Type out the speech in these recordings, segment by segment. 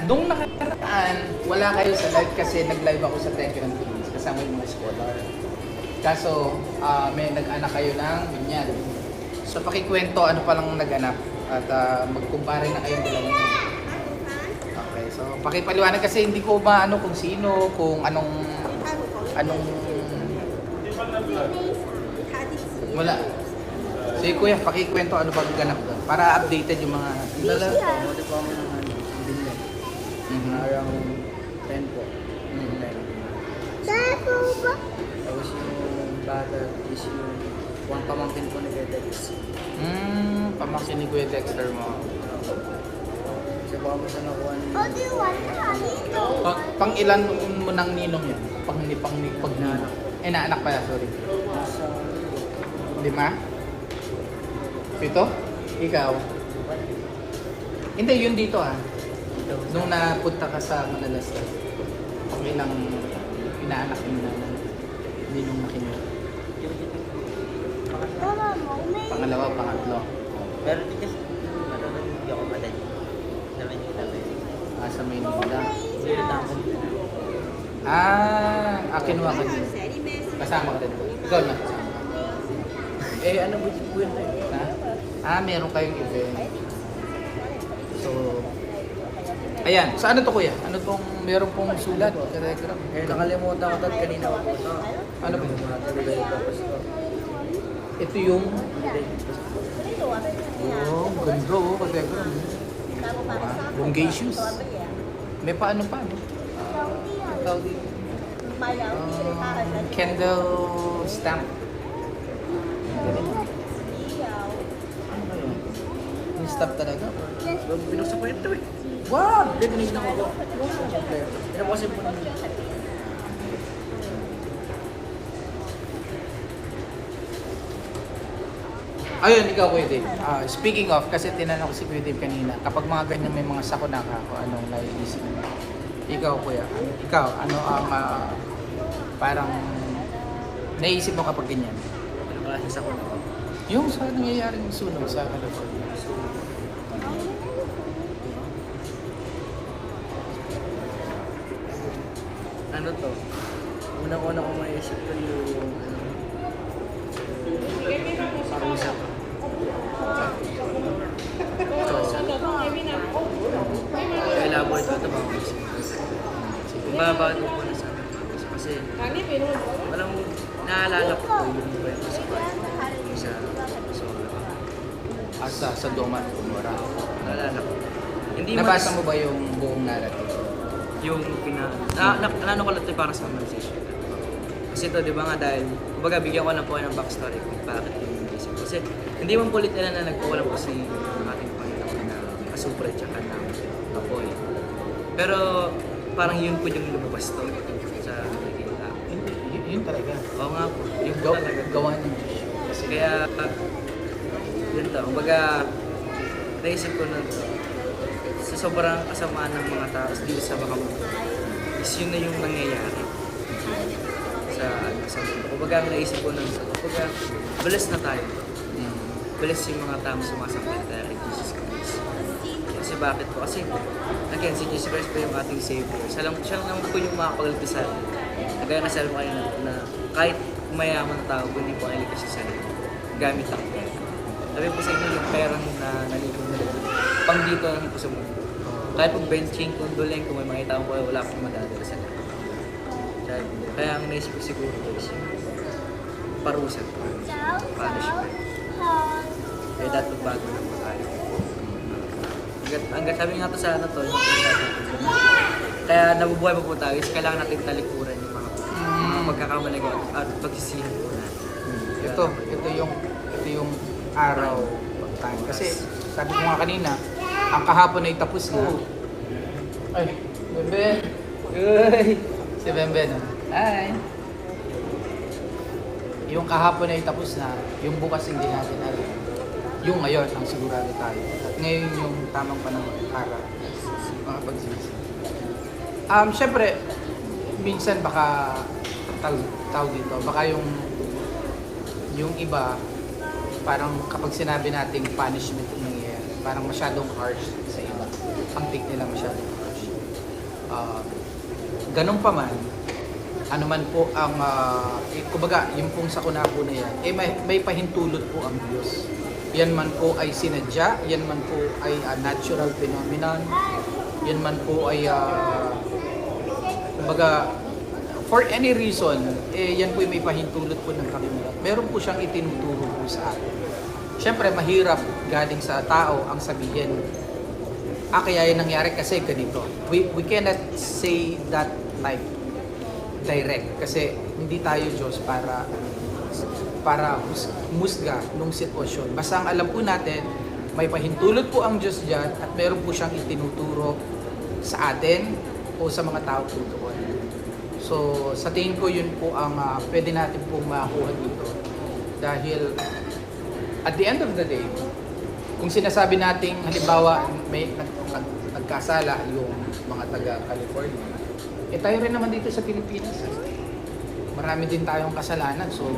Nung nakaraan, wala kayo sa live kasi nag-live ako sa Thank You and Please kasama yung mga scholar. Kaso, may nag-anak kayo ng ganyan. So, pakikwento ano palang nag-anak at magkumpare na kayong dalawa. Okay, so pakipaliwanag kasi hindi ko ba ano kung sino, kung anong wala. So, kuya, pakikwento ano ba ganap doon para updated yung mga Dala, pumunta po ako ng binyan. Around 10 po. 10. Tapos yung bata is yung one pamangkin po ni Gedex. Pamangkin ni Kuya Dexter mo. Kasi po ako sa nakuha ni... Pang ilan mo nang ninong yun? Pag ninong. Naanak pala, sorry. Nasa... 5? 7? Ikaw? Hindi, yun dito Nung napunta ka sa Madalascar, pang ilang inaanak mo na ninong na kinyo? Pangalawa, pangatlo. Pero di kasi, hindi ako madali. Sa Manila ba yun? Sa Maynila. Hindi Kinuha ka din. Kasama ka din. Ikaw na. Ano ba po yun? Meron kayong event. So, ayan. So, ano to kuya? Ano tong meron pong sulat? Telegram. Nakalimutan ko dahil kanina ko po ito. Ano ba? Tapos ito. Ito yung... ganda Telegram. Bongacious. May paano pa, no? Tawag dito. Candle stamp. Ano ba yun? Yung stamp talaga? Binuksan ko ito eh. Wow! Hindi, na ako. Pinapasin po namin. Ayun, ikaw Kuya Dave. Speaking of, kasi tinanong ko si Kuya Dave kanina, kapag mga ganyan may mga sakunaka ko, anong naiisip mo? Ikaw Kuya, ano ang parang naiisip mo kapag ganyan? Ano ba sa ko na ako? Yung sa nangyayaring sunog sa California. Ano to? Unang-una ko maisip ko yung parusa. Kaya labo ito ba ako isip ko? Kung babago ko na sana parusa. Kasi walang naalala ko po yung kwento sa pag sa Sa Doma, Tumora. naalala ko. Hindi Nabasa mo ba yung buong narrative? yung ano ko lang ito para sa conversation. Kasi ito, di ba nga dahil, kumbaga bigyan ko lang po kayo ng backstory kung bakit yung isip. Kasi hindi man pulit nila na nagpawalan po si ating Panginoon na asupre tsaka ng apoy. Pero parang yun po yung lumabas to sa nakikita. Yun talaga. Oo nga po, yun po talaga. Gawa ng Diyos. Kasi kaya, yun to, kumbaga, naisip ko na sa sobrang kasamaan ng mga tao dito sa Bakamundo is yun na yung nangyayari sa mundo. Kumbaga, naisip ko na, kumbaga, blessed na tayo. Blessed yung mga tao sumasampalita kay Jesus Christ. Kasi bakit po? Kasi, again, si Jesus Christ po yung ating Savior. Siya lang po yung makapagligtas sa atin. Nagaya na sabi mo kayo na kahit mayaman na tao, hindi po ang iligtas sa sarili. Gamit ang pera. Sabi po sa inyo, yung perang na nalipon nila, pang dito lang po sa mundo. Kahit po benching, kunduleng, kung may makita ko, wala akong madadala sa lahat. Kaya ang naisip ko siguro is yung parusa, punishment. Kaya dapat bago na po tayo. Hanggang sabi nga to sa ano to, yung kaya nabubuhay pa po tayo is kailangan natin talikuran yung mga pagkakamali at pagsisihan po natin. Ito yung araw of time. Kasi sabi ko nga kanina, ang kahapon ay tapos na. Ay, Bembe. Uy! Si Bembe na. Hi! Yung kahapon ay tapos na, yung bukas hindi natin alam. Yung ngayon ang sigurado tayo. At ngayon yung tamang panahon para mga pagsisisi. Siyempre, minsan baka tawag dito, baka yung iba parang kapag sinabi nating punishment yung nangyayari, parang masyadong harsh sa iba. Ang take nila masyadong harsh. ganun pa man, ano man po ang, kumbaga, yung pong sakuna po na yan, may pahintulot po ang Diyos. Yan man po ay sinadya, yan man po ay natural phenomenon, yan man po ay, kumbaga, for any reason, yan po yung may pahintulot po ng kalimutan. Meron po siyang itinuturo po sa atin. Siyempre, mahirap galing sa tao ang sabihin, kaya yan nangyari kasi ganito. We cannot say that like direct kasi hindi tayo Diyos para musga nung sitwasyon. Basta ang alam po natin, may pahintulot po ang Diyos diyan at meron po siyang itinuturo sa atin o sa mga tao po doon. So, sa tingin ko yun po ang pwede natin pong makuha dito. Dahil at the end of the day, kung sinasabi nating halimbawa may nagkasala yung mga taga California, tayo rin naman dito sa Pilipinas. Marami din tayong kasalanan. So,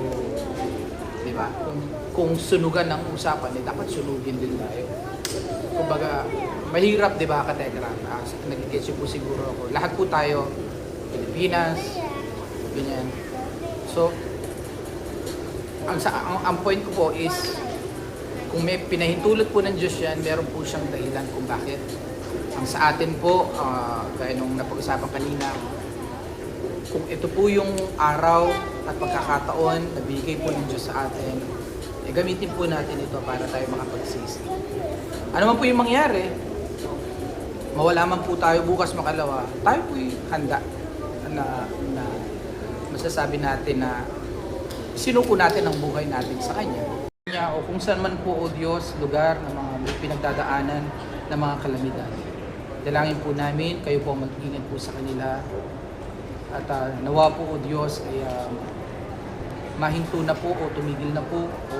di ba? Kung sunugan ng usapan, dapat sunugin din tayo. Kumbaga, mahirap, di ba, kategra? Nag-gets po siguro ako. Lahat po tayo, Pilipinas, ganyan. So, ang point ko po is, kung may pinahintulot po ng Diyos yan, meron po siyang dahilan kung bakit. Ang sa atin po, gaya nung napag-usapan kanina, kung ito po yung araw at pagkakataon na bigay po ng Diyos sa atin, gamitin po natin ito para tayo makapagsisi. Ano man po yung mangyari, mawala man po tayo bukas makalawa, tayo po'y handa na masasabi natin na sinuko natin ang buhay natin sa Kanya. O kung saan man po, O Diyos, lugar na mga may pinagdadaanan ng mga kalamidad. Dalangin po namin, kayo po mag-ingat po sa kanila. At nawa po, O Diyos, ay mahinto na po o tumigil na po o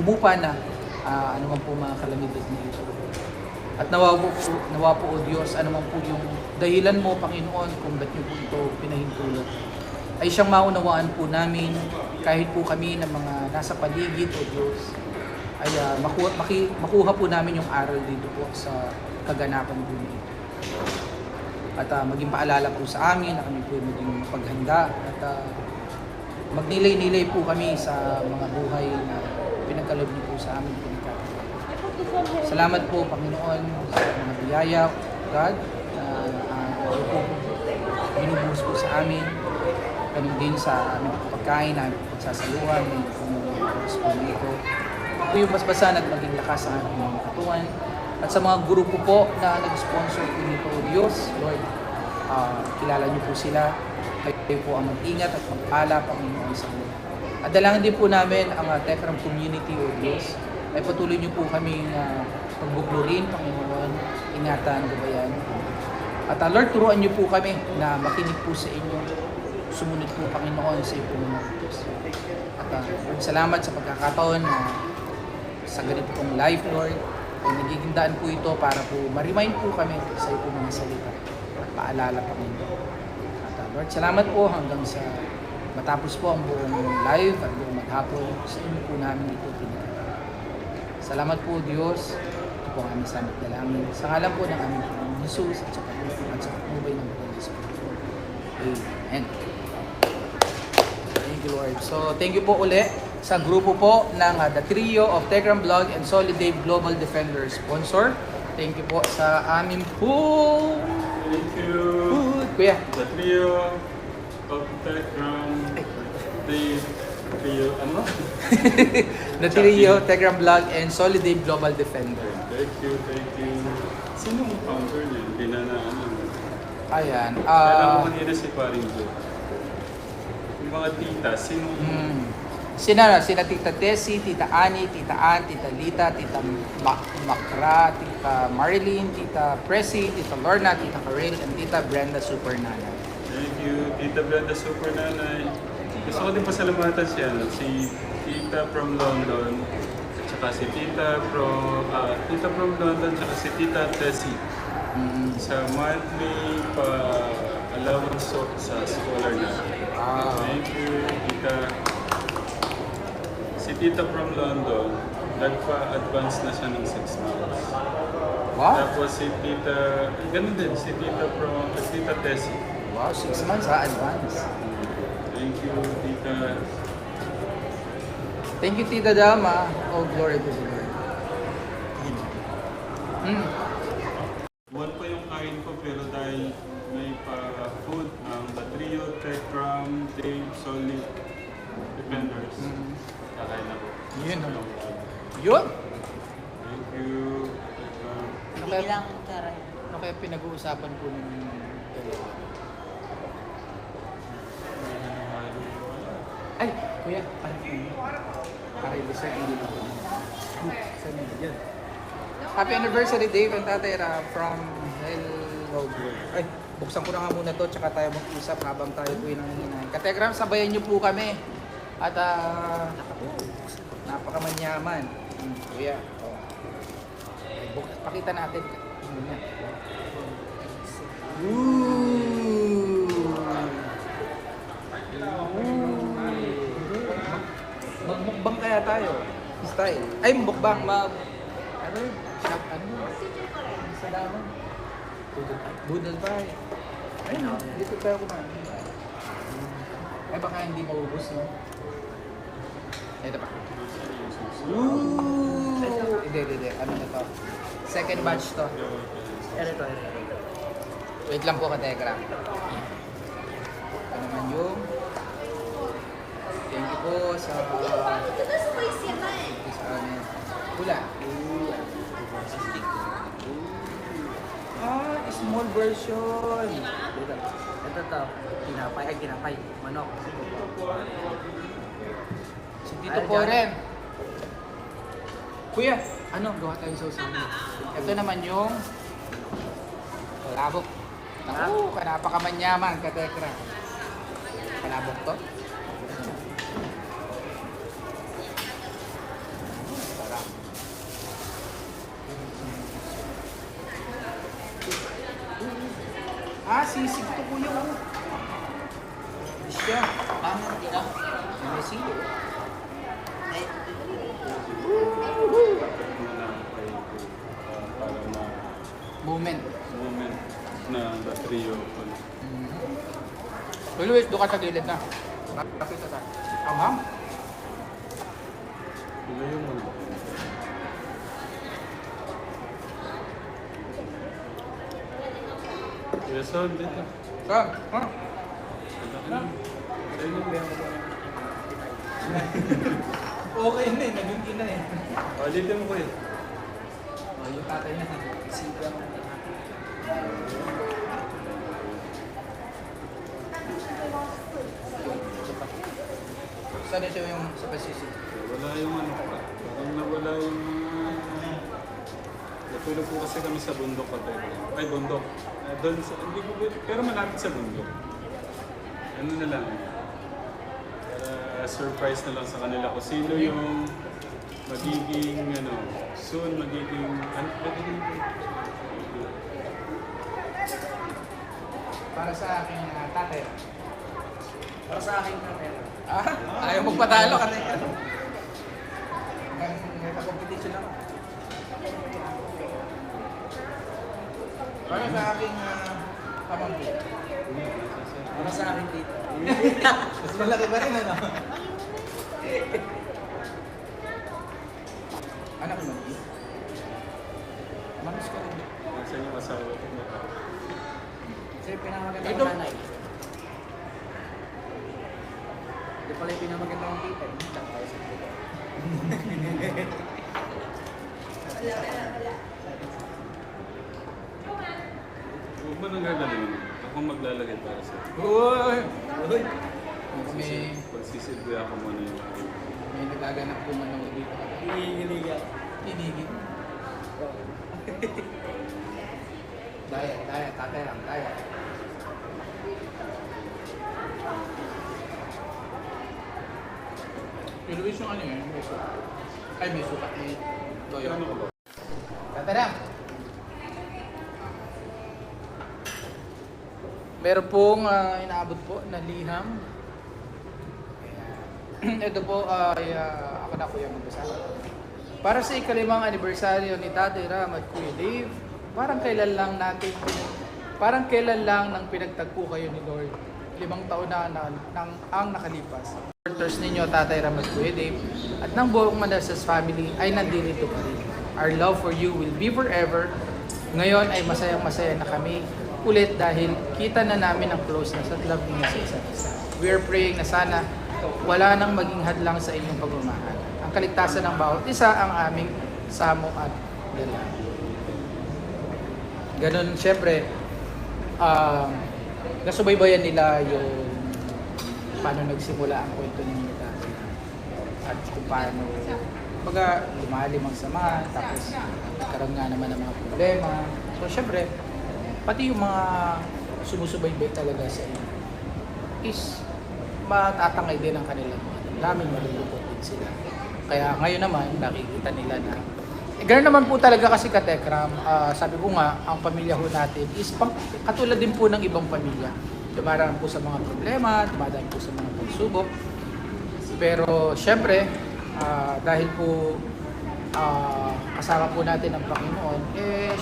humupa na anuman po mga kalamidad na ito. At nawa po, O Diyos, anuman po yung dahilan mo, Panginoon, kung ba't niyo po ito pinahintulot, ay siyang maunawaan po namin kahit po kami ng mga nasa paligid, O Diyos, ay makuha po namin yung aral dito po sa kaganapan po nito. At maging paalala po sa amin na kami po maging mapaghanda at magnilay-nilay po kami sa mga buhay na pinagkaloob niyo po sa amin po. Salamat po, Panginoon, sa mga biyaya, God, na po binubuhos po sa amin. Ganun din sa aming pagkain, aming pagsasaluhan, may oras po nito. Ito yung basbasan at maging lakas ang ating mga katuan. At sa mga grupo po na nag-sponsor po nito, Diyos, Lord, kilala niyo po sila. Kayo po ang mag-ingat at magpala, Panginoon, sa kanila. At dalangin din po namin ang Tekram community, O Diyos, ay patuloy niyo po kaming pagbuklurin, Panginoon, ingatan, gabayan. At Lord, turuan niyo po kami na makinig po sa inyo, sumunod po, Panginoon, sa iyong mga Diyos. At Lord, salamat sa pagkakataon na sa ganito pong life, Lord, ay nagiging daan po ito para po ma-remind po kami sa iyong mga salita at paalala, Panginoon. At Lord, salamat po hanggang sa matapos po ang buong live at buong maghapon, sa inyo po namin ito pinagkakaroon. Salamat po, Diyos. Ito po ang aming samit dalangin. Sa ngalan po ng aming Panginoon Jesus at sa patnubay ng Banal Espiritu. Amen. Thank you, Lord. So, thank you po uli sa grupo po ng The Trio of Tekram Vlog and Solid Dave Global Defender sponsor. Thank you po sa aming po. Thank you. Kuya. The Trio of Tekram. The Trio, Tekram Vlog and Solid Dave Global Defender. Thank you, thank you. Sinong founder niya? Hindi na ano. Ayan. Kailan ko kanina si Paring Joe. Yung mga tita, Sina Tita Tessie, Tita Annie, Tita Ann, Tita Lita, Tita Makra, Tita Marilyn, Tita Pressy, Tita Lorna, Tita Karel, and Tita Brenda Super Nana. Thank you, Tita Brenda Super Nanay. Gusto ko din pasalamatan siya, si Tita from London, tsaka si Tita from London, tsaka si Tita Tessie. Sa monthly allowance sa scholar na. Thank you, Tita. Si Tita from London, nagpa-advance na siya ng 6 months. Wow. Tapos si Tita, ganun din, si Tita Tessie. Wow, 6 months ha, advance. Thank you, Tita. Thank you, Tita Dama. Oh, glory to the Lord. Buwan pa yung kain ko pero dahil may pa-food ang the trio, Tekram, Dave, Solid, Defenders. Kakain na po. Yun, no? Yun! Thank you. Ano Hindi kaya, lang taray. ano kaya pinag-uusapan po ng dalawa? Ay, kuya, para i-listen, hindi na po. Saan yun? Happy anniversary, Dave and Tatay Ra from Hello World. Ay, buksan ko na nga muna to, tsaka tayo mag-usap habang tayo po yung nanginginan. Kategram, sabayan niyo po kami. At napakamanyaman. Kuya, oh. Ay, pakita natin. Muna. Magmukbang kaya tayo. Style. Ay, mukbang. Ano yun? Shop, ano yun? Sa damon. Budal pie. Ayun, no? Dito tayo kumain. Ay, baka hindi maubos, no? Ito pa. Hindi. Ano na to? Second batch to. Ito. Wait lang po, Kategram. Ito naman yung... Thank you po sa... Sa amin. Pula. Ah, small version. Ito to. Tinapay. Manok. Si Tito po rin. Kuya, ano? Gawa tayo sa usawa. Ito naman yung... Palabok. Naku, napakamanyaman, Katekra. Palabok to? Sarap. Ah, sisig to kuya. Siya. Paano hindi lang? May silo. Ay, Muna ang kain ko para Moment. moment na the trio ko. Luis, doon ka sa gilid na. Bakit ka tayo? Ang Ilo yung ano. Yes, sir, dito. Saan? Ha? Okay na eh, naging ina eh. Ulitin mo ko yun. Oh, yung tatay na. Sigang. Saan ito yung sa pasisig? Wala yung ano ko. Parang nawala yung... Natulog po kasi kami sa bundok pa tayo. Ay, bundok. Doon sa... Hindi ko... Pero malapit sa bundok. Ano na lang. Para surprise na lang sa kanila kung sino yung magiging ano... Soon magiging... Ano? Para sa aking tatay. Para sa akin na Ah, ayaw magpatalo ka na yan. May competition ako. Para sa aking pamangkin. Para sa akin dito. Mas malaki pa rin ano? Anak mo? Manos ka rin. Nasaan yung asawa ko na? Sir, pinamaganda Ito. ko nanay. Ito pala yung pinamaganda kong tita. Hindi lang tayo sa tita. Huwag mo nang gagalingin. Ako maglalagay para sa... Uy! May, Pagsisilbi ako muna yung... may nagaganap po man ako dito. Hinihilig ako. Tinigil. Daya, tatay lang, daya. Yung Luis yung ano yun, may sukat. Ay, may sukat, may toyo. Ano ko ba? Tatay lang. Meron pong inaabot po na liham. Ito po ay ako na kuya mag-usa. Para sa ikalimang anibersaryo ni Tatay Ram at Kuya Dave, parang kailan lang natin parang kailan lang nang pinagtagpo kayo ni Lord. 5 taon na ang nakalipas. Supporters ninyo, Tatay Ram at Kuya Dave, at ng buong Manassas family ay nandito pa rin. Our love for you will be forever. Ngayon ay masayang-masaya na kami ulit dahil kita na namin ang closeness at love ninyo sa isa't isa. We are praying na sana wala nang maging hadlang sa inyong pagmamahal. Ang kaligtasan ng bawat isa ang aming samo at dala. Ganon, syempre, nasubaybayan nila yung paano nagsimula ang kwento ninyo dati at kung paano lumalim ang samahan, tapos nagkaroon nga naman ng mga problema. So syempre, pati yung mga sumusubaybay talaga sa inyo is matatangay din ang kanilang mga daming malulungkot din sila. Kaya ngayon naman, nakikita nila na ganoon naman po talaga kasi Katekram, sabi ko nga, ang pamilya ho natin is katulad din po ng ibang pamilya. Dumaraan po sa mga problema, dumadaan po sa mga pagsubok. Pero syempre, dahil po kasama po natin ang Panginoon,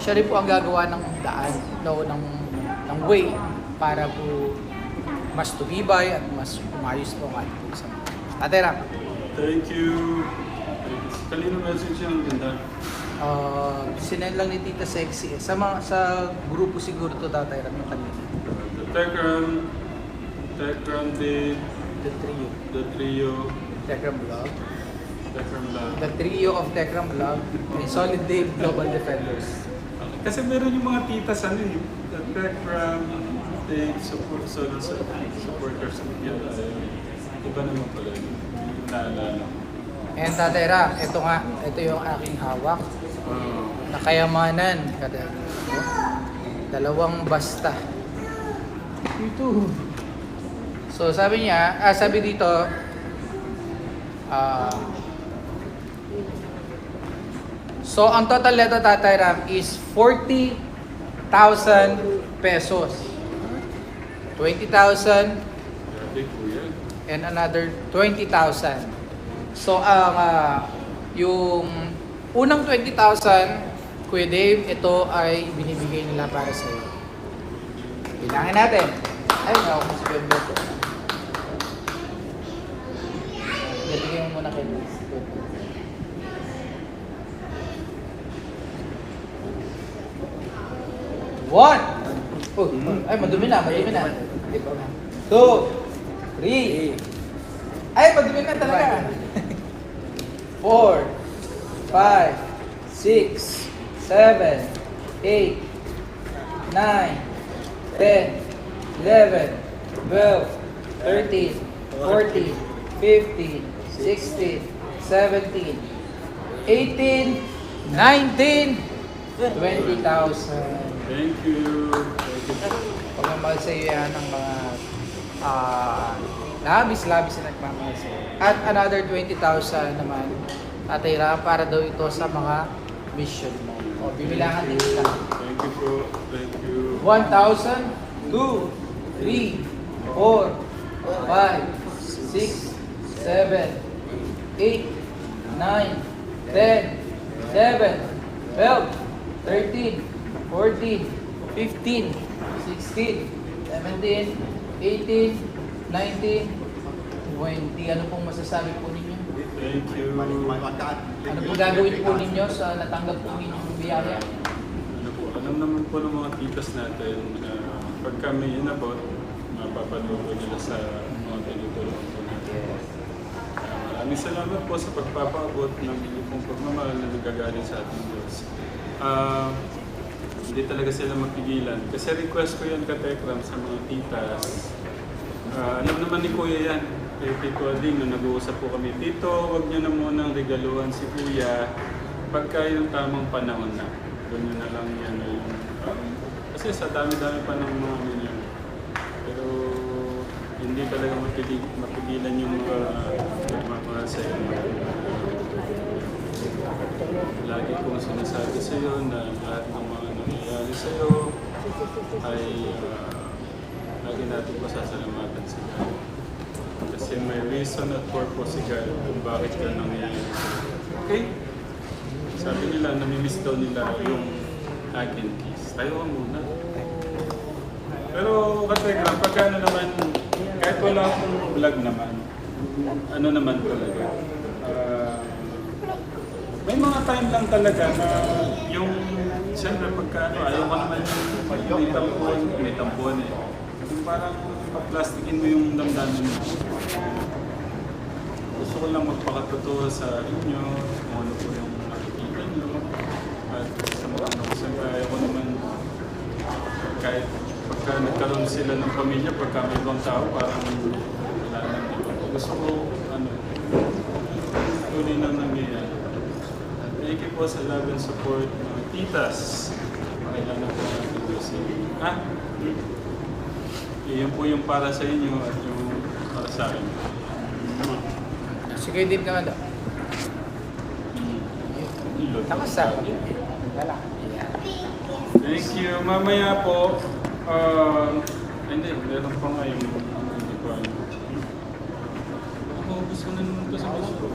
siya rin po ang gagawa ng daan, ng way para po mas tumibay at mas umayos po ang ating po sa mga. Tatay Ram. Thank you. Kanino message yung ganda? Sinend lang ni Tita Sexy. Sa grupo siguro to Tatay Ram yung kanina. Tekram Dave, The trio. Tekram Vlog. Tekram Love. The trio of Tekram Vlog and Solid Dave Global Defenders. Kasi meron yung mga titas Tekram Dave supporters of yun. Iba naman pala yun. Yung naalala. And Tatay Ram, ito yung aking hawak na kayamanan. Dalawang basta. Ito. So sabi dito, so ang total nito Tatay Ram is 40,000 pesos. 20,000 Grabe kuya. and another 20,000. So yung unang 20,000, Kuya Dave, ito ay binibigay nila para sa iyo. Bilangin natin. Ay, ako si Kuya Beto. Bigyan mo muna kay Luis. One! Ay, madumi na. Two! Three! Ay, madumi na talaga. 4, 5, 6, 7, 8, 9, 10, 11, 12, 13, 14, 15, 16, 17, 18, 19, 20,000. Thank you. Pagmamahal sa iyo yan ng mga labis-labis na nagmamahal sa iyo. At another 20,000 naman, Tatay Ram, para daw ito sa mga mission mo. O, bibilangan din kita. Thank you po. Thank you. 1,000, 2, 3, 4, 5, 6, 7, 8, 9, 10, 11, 12, 13, 14, 15, 16, 17, 18, 19, 20. Ano pong masasabi po ninyo? Thank you. Ano po gagawin po ninyo sa natanggap po ninyong biyaya? Ano po, alam naman po ng mga titas natin na pag kami inabot, mapapanood nila sa mga tinutulong po natin. Maraming salamat po sa pagpapaabot ng inyong pong pagmamahal na nagagaling sa ating Diyos. Hindi talaga sila mapigilan. Kasi request ko yan Katekram sa mga titas. Alam naman ni Kuya yan, kay Tito Ading, nung nag-uusap po kami, Tito, huwag niyo na munang regaluhan si Kuya pagka yung tamang panahon na. Doon nyo na lang yan. Kasi sa dami-dami pa ng mga ganyan. Pero hindi talaga mapigilan yung mga sa iyo. Lagi kong sinasabi sa iyo na lahat ng mga nangyayari sa iyo ay lagi natin pasasalamatan sa God. Kasi may reason at purpose si God kung bakit ka nangyayari sa iyo. Okay? Sabi nila, namimiss daw nila yung hug and kiss. Tayo ka muna. Pero kategram, pagka ano naman, kahit wala akong vlog naman, ano naman talaga, may mga time lang talaga na yung, siyempre pagka ano, ayaw ko naman yung may tampuan eh. Yung parang pag-plastikin mo yung damdamin mo. Gusto ko lang magpakatotoo sa inyo, kung ano po yung nakikita nyo. At sa mga ano, siyempre ayaw ko naman kahit pagka nagkaroon sila ng pamilya, pagka may ibang tao, parang wala nang iba. Gusto ko, ano, tuloy na nangyayari. At thank you po sa love and support ng titas. Kailangan po natin kasi. Iyon po yung para sa inyo at yung para sa akin. Sige, deep naman daw. Tapos sa wala. Thank you. Mamaya po, hindi, meron pa nga yung hindi ko alam. Ako, gusto na naman ito sa gusto.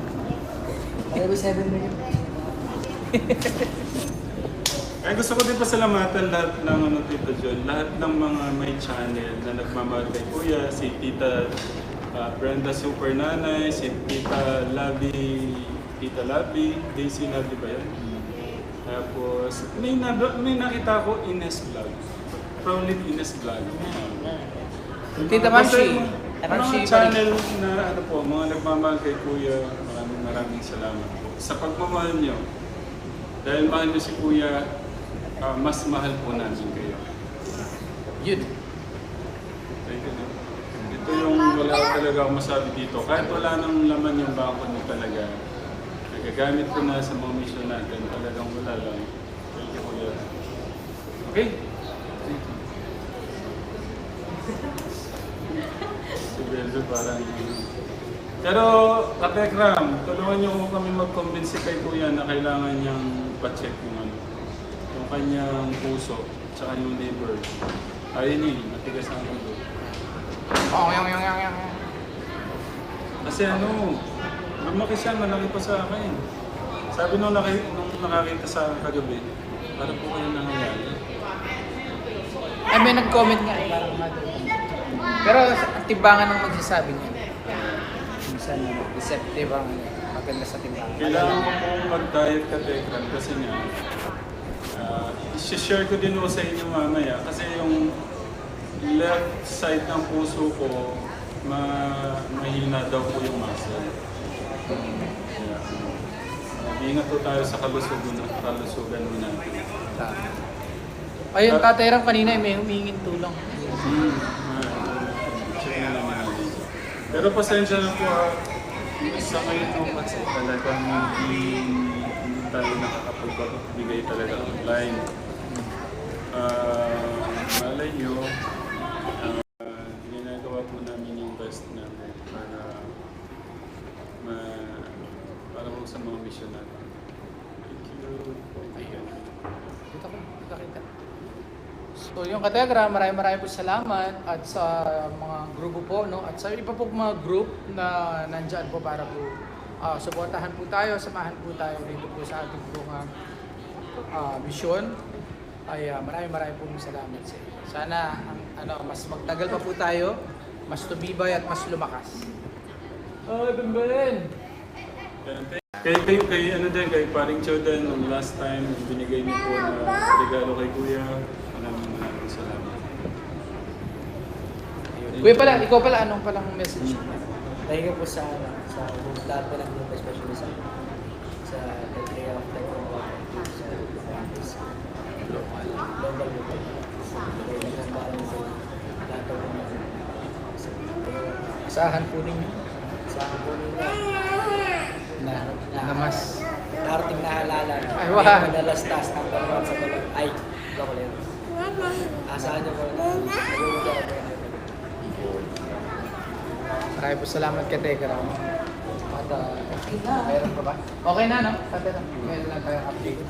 Ay, 7 million. Ay, gusto ko din pasalamatan lahat ng ano, Tita John, lahat ng mga may channel na nagmamahal kay Kuya, si Tita Brenda Super Nanay, si Tita Labi, Daisy Labi ba yan? Tapos, may nakita ko Ines Vlog. Proudly Ines Vlog. Tita Manshi. Mga channel na ano po, mga nagmamahal kay Kuya, maraming salamat po. Sa pagmamahal nyo, dahil mahal nyo si Kuya, mas mahal po namin kayo. Yun. Thank you. Ito yung wala talaga akong masabi dito. Kahit wala nang laman yung bangko nyo talaga, nagagamit ko na sa mga mission natin, talagang wala lang. Thank you, Kuya. Okay? Thank you. Si Beldo parang... Pero, Katekram, tulungan niyo kami mag-convince kay Kuya na kailangan niyang pa-check yung kanyang puso, tsaka yung liver. Ayun matigas ang ulo. Yang. Kasi lumaki siya, malaki pa sa akin. Sabi nung nakakita sa akin kagabi, para po kayo nangyayari. Ay, may nag-comment nga. Pero ang timbangan ng magsasabi niya. Minsan, deceptive ang maganda sa timbangan. Kailangan ko pong mag-diet ka, Tekram, kasi nga, i-share ko din sa inyo mamaya. Kasi yung left side ng puso ko, mahina daw po yung muscle. Ingat po tayo sa kalusugan mo natin. Ayun, Tatay Ram, kanina may humingin tulong. Check na naman natin. Pero pasensya na po sa ngayon po kasi talagang hindi tayo nakakapagbigay talaga online. Malay nyo, ginagawa po namin yung best namin para po sa mga mission natin. Thank you. Ayun. Dito ko, kita. So yung Kategram, maraming po salamat at sa mga grupo po, no? At sa iba po mga group na nandyan po para po suportahan po tayo, samahan po tayo dito po sa ating pong mission. Ay maraming po salamat sa inyo. Sana mas magtagal pa po tayo, mas tumibay at mas lumakas. Ay, Ben! Kay Paring Chodan, nung last time, binigay niyo po na regalo kay Kuya. Maraming salamat. Kuya pala, ikaw pala, anong palang message? Thank you po sa lahat po ng group, especially sa Area of Technology, sa global group. Asahan po ninyo Asahan po ninyo na mas darating na halalan. Ay, wow. Madalas taas ng dalawang sa dalawang. Ay, ito ko lang. Asahan niyo po na nalulugyan ko. Maraming po salamat kay Tegram. At mayroon pa ba? Okay na, no? Tatay lang. Ngayon lang tayo update.